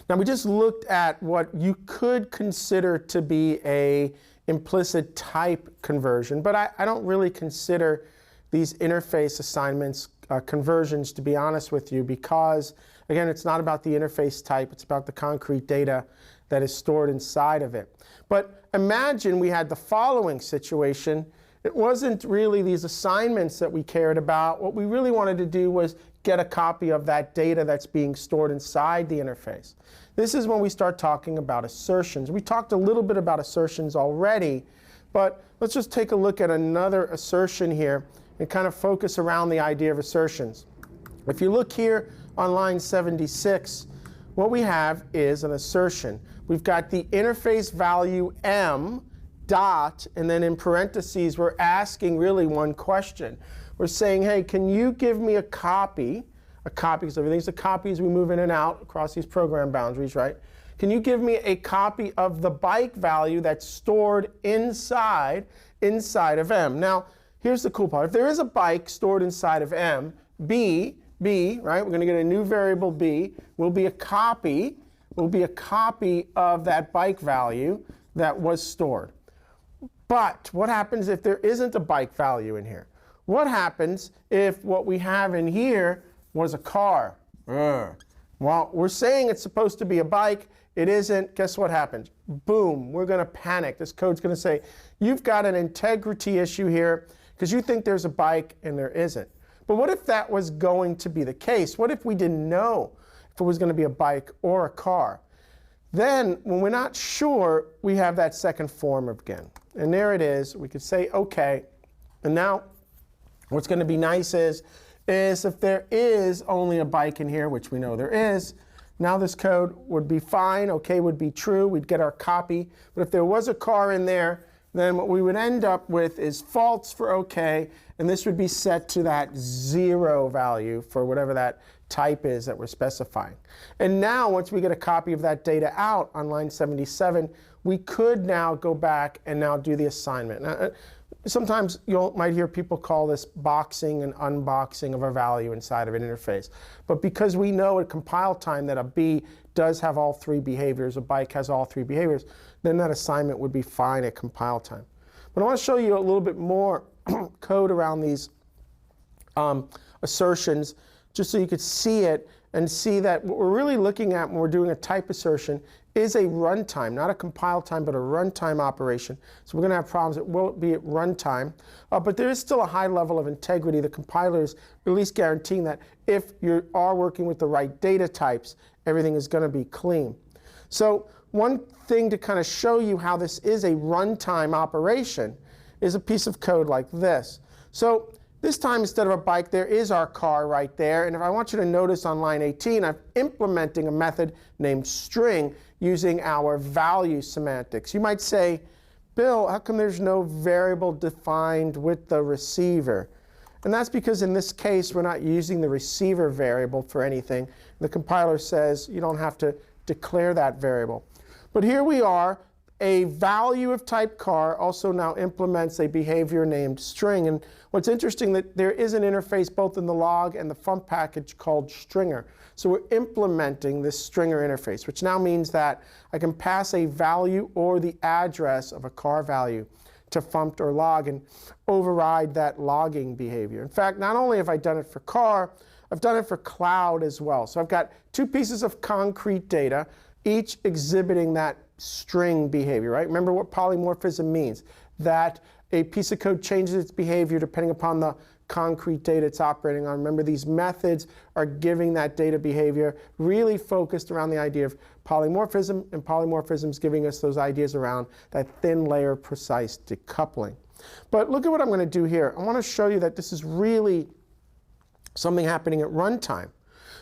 Now we just looked at what you could consider to be a implicit type conversion, but I don't really consider these interface assignments conversions, to be honest with you, because again, it's not about the interface type, it's about the concrete data that is stored inside of it. But imagine we had the following situation. It wasn't really these assignments that we cared about. What we really wanted to do was get a copy of that data that's being stored inside the interface. This is when we start talking about assertions. We talked a little bit about assertions already, but let's just take a look at another assertion here and kind of focus around the idea of assertions. If you look here on line 76, what we have is an assertion. We've got the interface value m dot, and then in parentheses, we're asking really one question. We're saying, hey, can you give me a copy, because everything's a copy as we move in and out across these program boundaries, right? Can you give me a copy of the bike value that's stored inside of m? Now, here's the cool part. If there is a bike stored inside of m, b, right, we're going to get a new variable b, will be a copy of that bike value that was stored. But what happens if there isn't a bike value in here? What happens if what we have in here was a car? Well, we're saying it's supposed to be a bike. It isn't. Guess what happens? Boom, we're going to panic. This code's going to say, you've got an integrity issue here because you think there's a bike and there isn't. But what if that was going to be the case? What if we didn't know if it was going to be a bike or a car? Then, when we're not sure, we have that second form again. And there it is. We could say, OK. And now, what's going to be nice is if there is only a bike in here, which we know there is, now this code would be fine. OK would be true. We'd get our copy. But if there was a car in there, then what we would end up with is false for OK. And this would be set to that 0 value for whatever that type is that we're specifying. And now, once we get a copy of that data out on line 77, we could now go back and now do the assignment. Now, sometimes you might hear people call this boxing and unboxing of a value inside of an interface. But because we know at compile time that a B does have all three behaviors, a bike has all three behaviors, then that assignment would be fine at compile time. But I want to show you a little bit more code around these assertions, just so you could see it and see that what we're really looking at when we're doing a type assertion is a runtime, not a compile time, but a runtime operation. So we're going to have problems. It will be at runtime. But there is still a high level of integrity. The compiler is at least guaranteeing that if you are working with the right data types, everything is going to be clean. So one thing to kind of show you how this is a runtime operation is a piece of code like this. So this time, instead of a bike, there is our car right there. And if I want you to notice on line 18, I'm implementing a method named string using our value semantics. You might say, Bill, how come there's no variable defined with the receiver? And that's because in this case, we're not using the receiver variable for anything. The compiler says you don't have to declare that variable. But here we are. A value of type car also now implements a behavior named string. And what's interesting that there is an interface both in the log and the func package called stringer. So we're implementing this stringer interface, which now means that I can pass a value or the address of a car value to funct or log and override that logging behavior. In fact, not only have I done it for car, I've done it for cloud as well. So I've got two pieces of concrete data, each exhibiting that string behavior, right? Remember what polymorphism means, that a piece of code changes its behavior depending upon the concrete data it's operating on. Remember, these methods are giving that data behavior, really focused around the idea of polymorphism, and polymorphism is giving us those ideas around that thin layer precise decoupling. But look at what I'm going to do here. I want to show you that this is really something happening at runtime.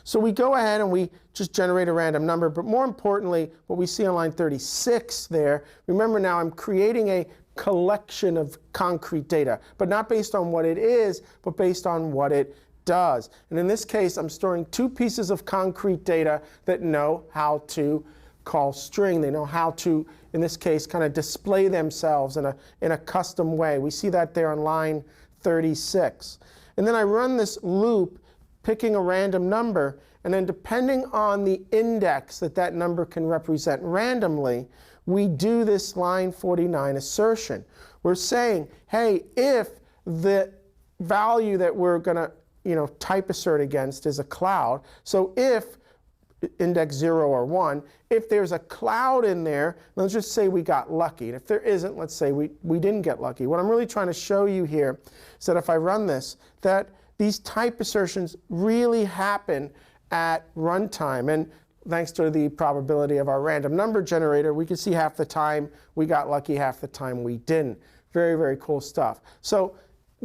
So we go ahead and we just generate a random number. But more importantly, what we see on line 36 there, remember now I'm creating a collection of concrete data, but not based on what it is, but based on what it does. And in this case, I'm storing two pieces of concrete data that know how to call string. They know how to, in this case, kind of display themselves in a custom way. We see that there on line 36. And then I run this loop picking a random number, and then depending on the index that that number can represent randomly, we do this line 49 assertion. We're saying, hey, if the value that we're going to type assert against is a cloud, so if index 0 or 1, if there's a cloud in there, let's just say we got lucky. And if there isn't, let's say we didn't get lucky. What I'm really trying to show you here is that if I run this, that these type assertions really happen at runtime. And thanks to the probability of our random number generator, we can see half the time we got lucky, half the time we didn't. Very, very cool stuff. So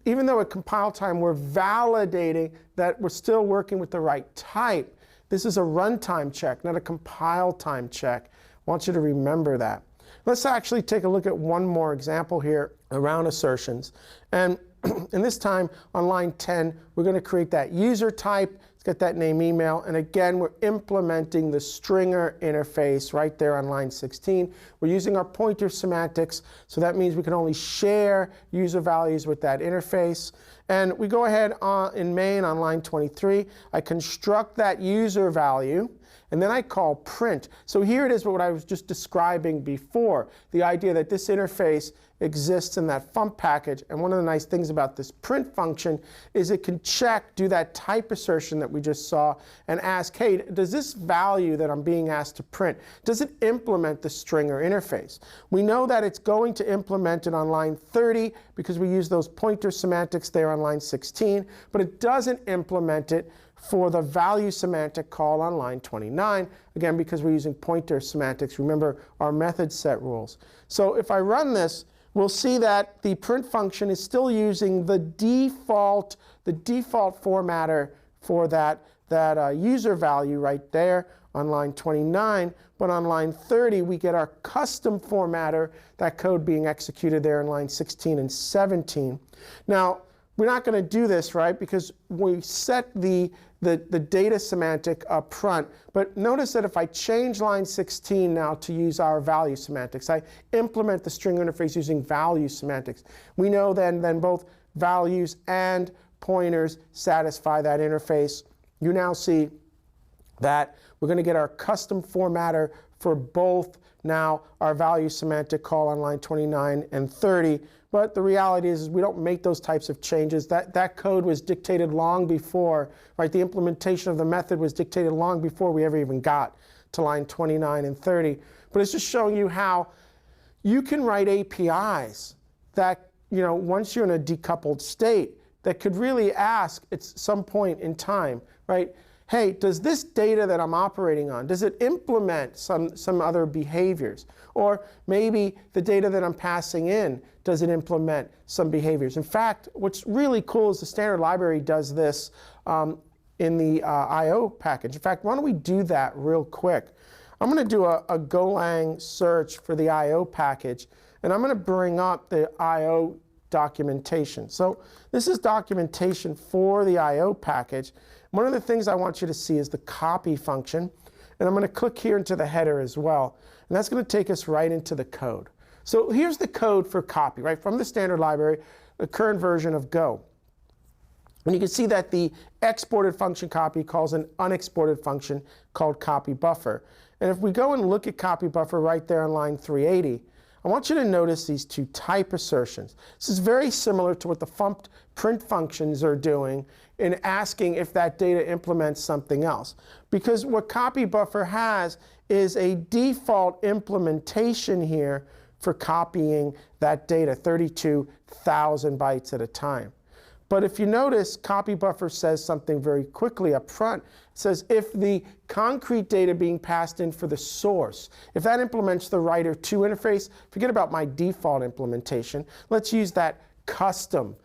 even though at compile time we're validating that we're still working with the right type, this is a runtime check, not a compile time check. I want you to remember that. Let's actually take a look at one more example here around assertions. And this time on line 10, we're going to create that user type. Let's get that name email. And again, we're implementing the stringer interface right there on line 16. We're using our pointer semantics, so that means we can only share user values with that interface. And we go ahead in main on line 23. I construct that user value, and then I call print. So here it is what I was just describing before, the idea that this interface exists in that FUMP package. And one of the nice things about this print function is it can check, do that type assertion that we just saw, and ask, hey, does this value that I'm being asked to print, does it implement the stringer interface? We know that it's going to implement it on line 30 because we use those pointer semantics there on line 16, but it doesn't implement it for the value semantic call on line 29, again, because we're using pointer semantics. Remember our method set rules. So if I run this, we'll see that the print function is still using the default formatter for that user value right there on line 29. But on line 30, we get our custom formatter, that code being executed there in line 16 and 17. Now, we're not going to do this, right, because we set the data semantic up front. But notice that if I change line 16 now to use our value semantics, I implement the string interface using value semantics. We know then both values and pointers satisfy that interface. You now see that we're going to get our custom formatter for both now our value semantic call on line 29 and 30. But the reality is we don't make those types of changes. That code was dictated long before, right? The implementation of the method was dictated long before we ever even got to line 29 and 30. But it's just showing you how you can write APIs that, once you're in a decoupled state, that could really ask at some point in time, right? Hey, does this data that I'm operating on, does it implement some other behaviors? Or maybe the data that I'm passing in, does it implement some behaviors? In fact, what's really cool is the standard library does this in the I/O package. In fact, why don't we do that real quick? I'm going to do a Golang search for the I/O package, and I'm going to bring up the I/O documentation. So this is documentation for the I/O package. One of the things I want you to see is the copy function. And I'm going to click here into the header as well. And that's going to take us right into the code. So here's the code for copy, right, from the standard library, the current version of Go. And you can see that the exported function copy calls an unexported function called copy buffer. And if we go and look at copy buffer right there on line 380, I want you to notice these two type assertions. This is very similar to what the FUMP print functions are doing in asking if that data implements something else. Because what copy buffer has is a default implementation here for copying that data, 32,000 bytes at a time. But if you notice, copy buffer says something very quickly up front. It says if the concrete data being passed in for the source, if that implements the writer to interface, forget about my default implementation. Let's use that custom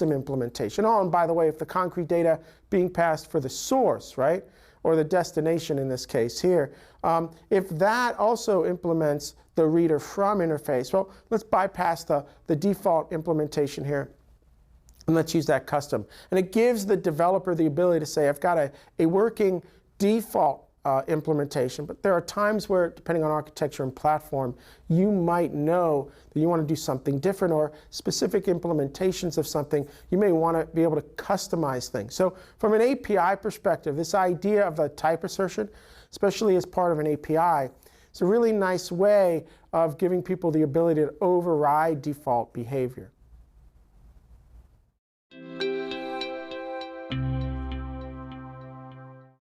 implementation. Oh, and by the way, if the concrete data being passed for the source, right, or the destination in this case here, if that also implements the reader from interface, well, let's bypass the default implementation here. And let's use that custom. And it gives the developer the ability to say, I've got a working default implementation, but there are times where, depending on architecture and platform, you might know that you want to do something different, or specific implementations of something, you may want to be able to customize things. So from an API perspective, this idea of a type assertion, especially as part of an API, it's a really nice way of giving people the ability to override default behavior.